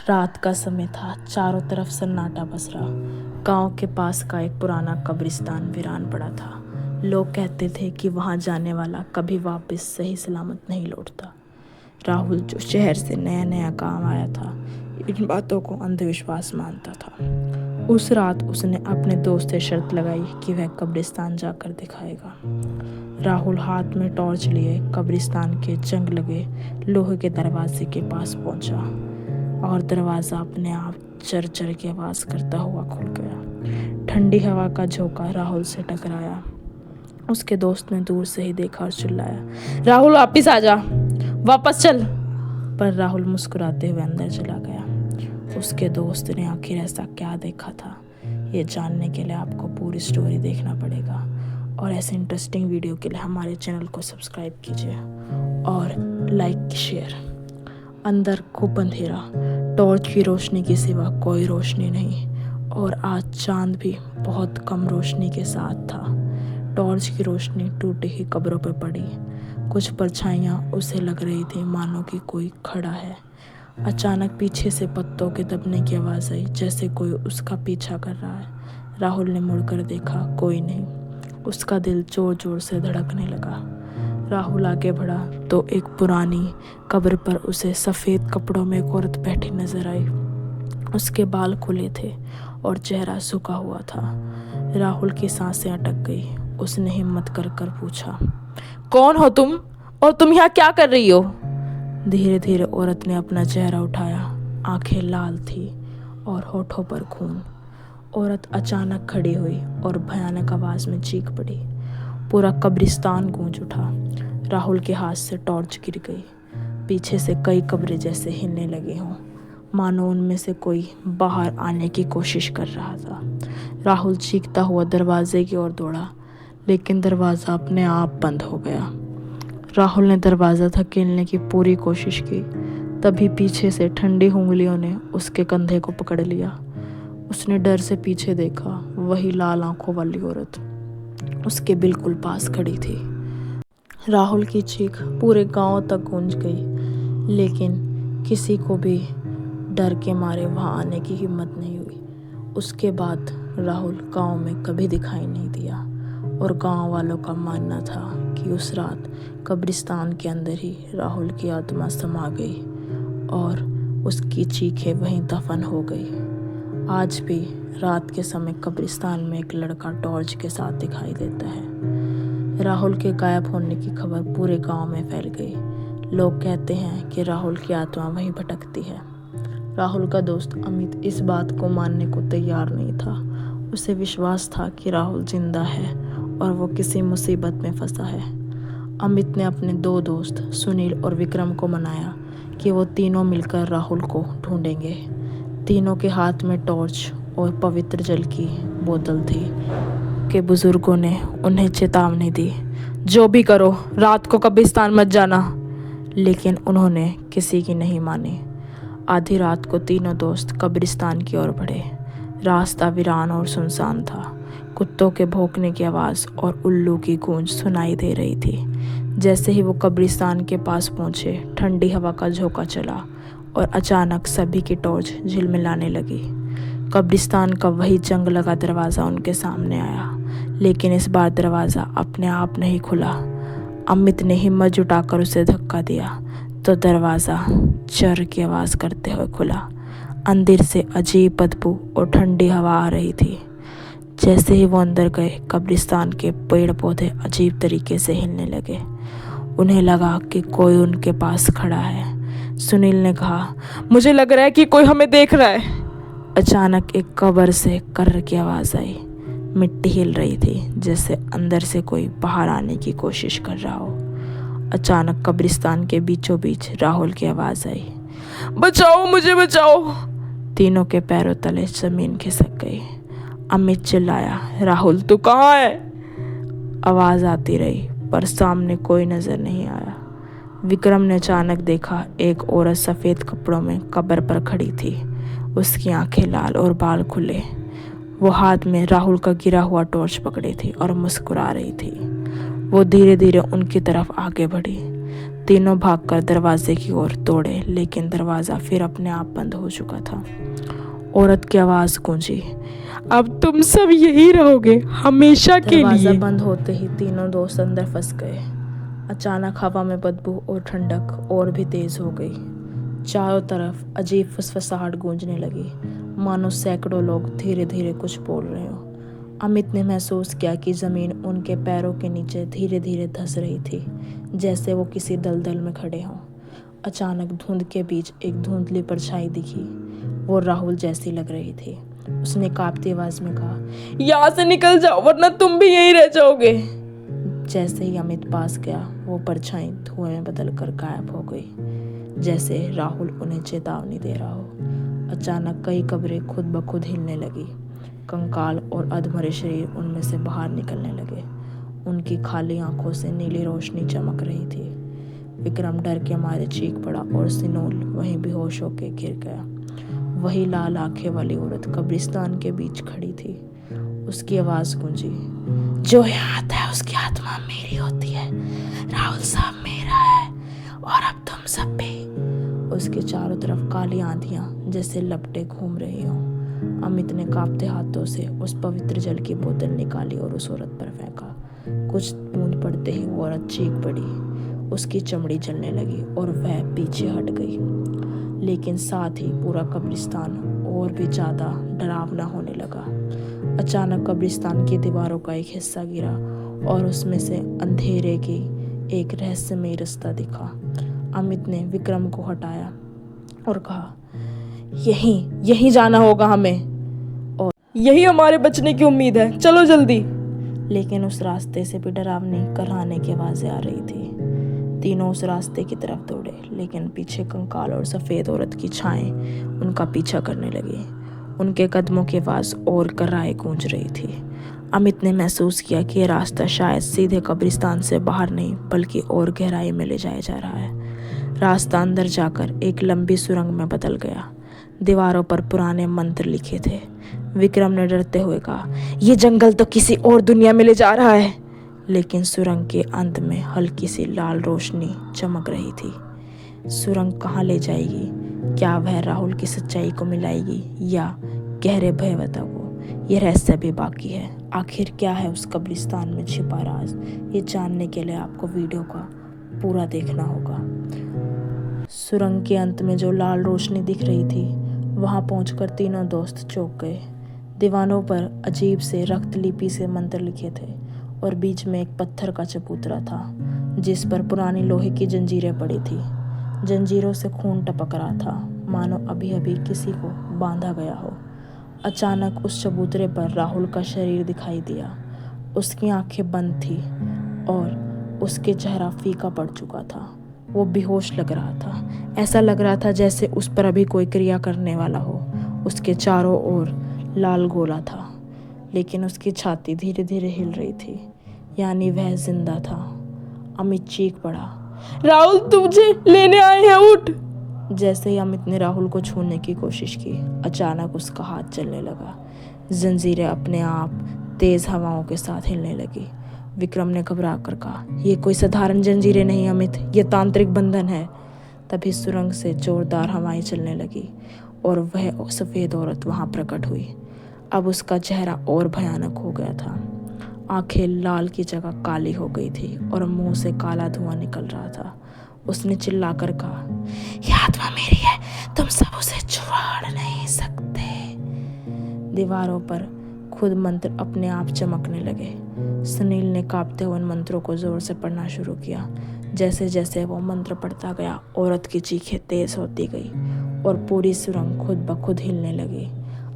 रात का समय था। चारों तरफ सन्नाटा पसरा। गांव के पास का एक पुराना कब्रिस्तान वीरान पड़ा था। लोग कहते थे कि वहां जाने वाला कभी वापस सही सलामत नहीं लौटता। राहुल, जो शहर से नया नया गांव आया था, इन बातों को अंधविश्वास मानता था। उस रात उसने अपने दोस्त से शर्त लगाई कि वह कब्रिस्तान जाकर दिखाएगा। राहुल हाथ में टॉर्च लिए कब्रिस्तान के जंग लगे लोहे के दरवाजे के पास पहुंचा और दरवाज़ा अपने आप चर चर की आवाज़ करता हुआ खुल गया। ठंडी हवा का झोंका राहुल से टकराया। उसके दोस्त ने दूर से ही देखा और चिल्लाया, राहुल वापिस आ जा, वापस चल। पर राहुल मुस्कुराते हुए अंदर चला गया। उसके दोस्त ने आखिर ऐसा क्या देखा था, ये जानने के लिए आपको पूरी स्टोरी देखना पड़ेगा। और ऐसे इंटरेस्टिंग वीडियो के लिए हमारे चैनल को सब्सक्राइब कीजिए और लाइक शेयर। अंदर खूब अंधेरा, टॉर्च की रोशनी के सिवा कोई रोशनी नहीं, और आज चांद भी बहुत कम रोशनी के साथ था। टॉर्च की रोशनी टूटी हुई कब्रों पर पड़ी। कुछ परछाइयाँ उसे लग रही थी मानो कि कोई खड़ा है। अचानक पीछे से पत्तों के दबने की आवाज़ आई, जैसे कोई उसका पीछा कर रहा है। राहुल ने मुड़कर देखा, कोई नहीं। उसका दिल जोर जोर से धड़कने लगा। राहुल आगे बढ़ा तो एक पुरानी कब्र पर उसे सफ़ेद कपड़ों में एक औरत बैठी नजर आई। उसके बाल खुले थे और चेहरा सूखा हुआ था। राहुल की सांसें अटक गई। उसने हिम्मत कर कर पूछा, कौन हो तुम और तुम यहाँ क्या कर रही हो? धीरे धीरे औरत ने अपना चेहरा उठाया। आंखें लाल थी और होठों पर खून। औरत अचानक खड़ी हुई और भयानक आवाज़ में चीख पड़ी। पूरा कब्रिस्तान गूंज उठा। राहुल के हाथ से टॉर्च गिर गई। पीछे से कई कब्रें जैसे हिलने लगे हों, मानो उनमें से कोई बाहर आने की कोशिश कर रहा था। राहुल चीखता हुआ दरवाजे की ओर दौड़ा, लेकिन दरवाज़ा अपने आप बंद हो गया। राहुल ने दरवाज़ा धकेलने की पूरी कोशिश की, तभी पीछे से ठंडी उंगलियों ने उसके कंधे को पकड़ लिया। उसने डर से पीछे देखा। वही लाल आंखों वाली औरत उसके बिल्कुल पास खड़ी थी। राहुल की चीख पूरे गांव तक गूंज गई, लेकिन किसी को भी डर के मारे वहां आने की हिम्मत नहीं हुई। उसके बाद राहुल गांव में कभी दिखाई नहीं दिया, और गांव वालों का मानना था कि उस रात कब्रिस्तान के अंदर ही राहुल की आत्मा समा गई और उसकी चीखें वहीं दफन हो गई। आज भी रात के समय कब्रिस्तान में एक लड़का टॉर्च के साथ दिखाई देता है। राहुल के गायब होने की खबर पूरे गांव में फैल गई। लोग कहते हैं कि राहुल की आत्मा वहीं भटकती है। राहुल का दोस्त अमित इस बात को मानने को तैयार नहीं था। उसे विश्वास था कि राहुल जिंदा है और वो किसी मुसीबत में फंसा है। अमित ने अपने दो दोस्त सुनील और विक्रम को मनाया कि वो तीनों मिलकर राहुल को ढूंढेंगे। तीनों के हाथ में टॉर्च और पवित्र जल की बोतल थी। के बुजुर्गों ने उन्हें चेतावनी दी, जो भी करो रात को कब्रिस्तान मत जाना, लेकिन उन्होंने किसी की नहीं मानी। आधी रात को तीनों दोस्त कब्रिस्तान की ओर बढ़े। रास्ता वीरान और सुनसान था। कुत्तों के भौंकने की आवाज़ और उल्लू की गूंज सुनाई दे रही थी। जैसे ही वो कब्रिस्तान के पास पहुंचे, ठंडी हवा का झोंका चला और अचानक सभी की टॉर्च झिलमिलाने लगी। कब्रिस्तान का वही जंग लगा दरवाज़ा उनके सामने आया, लेकिन इस बार दरवाज़ा अपने आप नहीं खुला। अमित ने हिम्मत जुटाकर उसे धक्का दिया तो दरवाज़ा चर की आवाज़ करते हुए खुला। अंदर से अजीब बदबू और ठंडी हवा आ रही थी। जैसे ही वो अंदर गए, कब्रिस्तान के पेड़ पौधे अजीब तरीके से हिलने लगे। उन्हें लगा कि कोई उनके पास खड़ा है। सुनील ने कहा, मुझे लग रहा है कि कोई हमें देख रहा है। अचानक एक कब्र से कर्र की आवाज़ आई। मिट्टी हिल रही थी, जैसे अंदर से कोई बाहर आने की कोशिश कर रहा हो। अचानक कब्रिस्तान के बीचों बीच राहुल की आवाज़ आई, बचाओ, मुझे बचाओ। तीनों के पैरों तले जमीन खिसक गई। अमित चिल्लाया, राहुल तू कहाँ है? आवाज़ आती रही, पर सामने कोई नज़र नहीं आया। विक्रम ने अचानक देखा, एक औरत सफ़ेद कपड़ों में कब्र पर खड़ी थी। उसकी आंखें लाल और बाल खुले। वो हाथ में राहुल का गिरा हुआ टॉर्च पकड़े थी और मुस्कुरा रही थी। वो धीरे धीरे उनकी तरफ आगे बढ़ी। तीनों भागकर दरवाजे की ओर दौड़े, लेकिन दरवाज़ा फिर अपने आप बंद हो चुका था। औरत की आवाज़ गूंजी, अब तुम सब यही रहोगे हमेशा के लिए। दरवाज़ा बंद होते ही तीनों दोस्त अंदर फंस गए। अचानक हवा में बदबू और ठंडक और भी तेज़ हो गई। चारों तरफ अजीब फुसफुसाहट गूंजने लगी, मानो सैकड़ों लोग धीरे धीरे कुछ बोल रहे हो। अमित ने महसूस किया कि ज़मीन उनके पैरों के नीचे धीरे धीरे धंस रही थी, जैसे वो किसी दलदल में खड़े हों। अचानक धुंध के बीच एक धुंधली परछाई दिखी। वो राहुल जैसी लग रही थी। उसने कांपती आवाज में कहा, यहाँ से निकल जाओ वरना तुम भी यहीं रह जाओगे। जैसे ही अमित पास गया, वो परछाई धुएं में बदलकर गायब हो गई, जैसे राहुल उन्हें चेतावनी दे रहा हो। अचानक कई कब्रें खुद ब खुद हिलने लगी। कंकाल और अधमरे शरीर उनमें से बाहर निकलने लगे। उनकी खाली आंखों से नीली रोशनी चमक रही थी। विक्रम डर के मारे चीख पड़ा और सिनोल वहीं बेहोश होकर गिर गया। वही लाल आंखें वाली औरत कब्रिस्तान के बीच खड़ी थी। उसकी आवाज गूंजी, जो यहाँ आता है उसकी आत्मा मेरी होती है। राहुल साहब मेरा है और अब तुम सब भी। उसके चारों तरफ काली आंधियां जैसे लपटे घूम रही हों। अमित ने कांपते हाथों से उस पवित्र जल की बोतल निकाली और उस औरत पर फेंका। कुछ बूंद पड़ते ही वो औरत चीख पड़ी। उसकी चमड़ी जलने लगी और वह पीछे हट गई, लेकिन साथ ही पूरा कब्रिस्तान और भी ज्यादा डरावना होने लगा। अचानक कब्रिस्तान की दीवारों का एक हिस्सा गिरा और उसमें से अंधेरे की एक रहस्यमय रास्ता दिखा। अमित ने विक्रम को हटाया और कहा, यहीं जाना होगा हमें और यही हमारे बचने की उम्मीद है, चलो जल्दी। लेकिन उस रास्ते से भी डरावनी कराहने की आवाजें आ रही थी। तीनों उस रास्ते की तरफ दौड़े, लेकिन पीछे कंकाल और सफेद औरत की छाएं उनका पीछा करने लगी। उनके कदमों की आवाज और कराहे गूंज रही थी। अमित ने महसूस किया कि यह रास्ता शायद सीधे कब्रिस्तान से बाहर नहीं बल्कि और गहराई में ले जाया जा रहा है। रास्ता अंदर जाकर एक लंबी सुरंग में बदल गया। दीवारों पर पुराने मंत्र लिखे थे। विक्रम ने डरते हुए कहा, यह जंगल तो किसी और दुनिया में ले जा रहा है। लेकिन सुरंग के अंत में हल्की सी लाल रोशनी चमक रही थी। सुरंग कहाँ ले जाएगी? क्या वह राहुल की सच्चाई को मिलाएगी या गहरे भयवता को? यह रहस्य भी बाकी है। आखिर क्या है उस कब्रिस्तान में छिपा राज? ये जानने के लिए आपको वीडियो का पूरा देखना होगा। सुरंग के अंत में जो लाल रोशनी दिख रही थी, वहां पहुंचकर तीनों दोस्त चौंक गए। दीवानों पर अजीब से रक्त लिपि से मंत्र लिखे थे और बीच में एक पत्थर का चबूतरा था, जिस पर पुरानी लोहे की जंजीरें पड़ी थी। जंजीरों से खून टपक रहा था, मानो अभी अभी किसी को बांधा गया हो। अचानक उस चबूतरे पर राहुल का शरीर दिखाई दिया। उसकी आंखें बंद थी और उसके चेहरा फीका पड़ चुका था। वो बेहोश लग रहा था। ऐसा लग रहा था जैसे उस पर अभी कोई क्रिया करने वाला हो। उसके चारों ओर लाल गोला था, लेकिन उसकी छाती धीरे धीरे हिल रही थी, यानी वह जिंदा था। अमित चीख पड़ा, राहुल तुझे लेने आए हैं, उठ। जैसे ही अमित ने राहुल को छूने की कोशिश की, अचानक उसका हाथ चलने लगा। जंजीरें अपने आप तेज हवाओं के साथ हिलने लगी। विक्रम ने घबरा कर कहा, यह कोई साधारण जंजीरें नहीं अमित, यह तांत्रिक बंधन है। तभी सुरंग से जोरदार हवाएं चलने लगी और वह सफेद औरत वहां प्रकट हुई। अब उसका चेहरा और भयानक हो गया था। आंखें लाल की जगह काली हो गई थी और मुंह से काला धुआं निकल रहा था। उसने चिल्लाकर कहा, यह आत्मा मेरी है, तुम सब उसे छुड़ा नहीं सकते। दीवारों पर खुद मंत्र अपने आप चमकने लगे। सुनील ने कांपते हुए मंत्रों को जोर से पढ़ना शुरू किया। जैसे जैसे वो मंत्र पढ़ता गया, औरत की चीखें तेज होती गई और पूरी सुरंग खुद ब खुद हिलने लगी।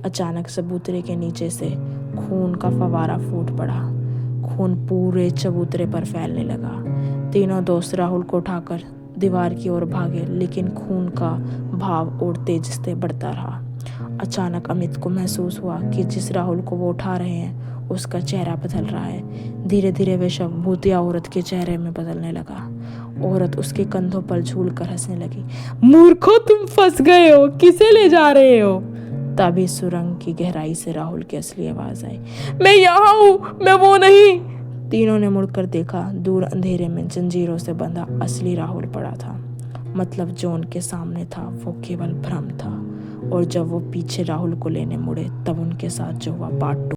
अचानक चबूतरे के नीचे से खून का फवारा फूट पड़ा। खून पूरे चबूतरे पर फैलने लगा। तीनों दोस्त राहुल को उठाकर दीवार की ओर भागे, लेकिन खून का भाव और तेज से बढ़ता रहा। अचानक अमित को महसूस हुआ कि जिस राहुल को वो उठा रहे हैं उसका चेहरा बदल रहा है। धीरे धीरे वह शव भूतिया औरत के चेहरे में बदलने लगा। औरत उसके कंधों पर झूल कर हंसने लगी, मूर्खो तुम फंस गए हो, किसे ले जा रहे हो? तभी सुरंग की गहराई से राहुल की असली आवाज आई, मैं यहाँ हूँ, मैं वो नहीं। तीनों ने मुड़कर देखा। दूर अंधेरे में जंजीरों से बंधा असली राहुल पड़ा था। मतलब जो उनके सामने था वो केवल भ्रम था। और जब वो पीछे राहुल को लेने मुड़े तब उनके साथ जो हुआ बात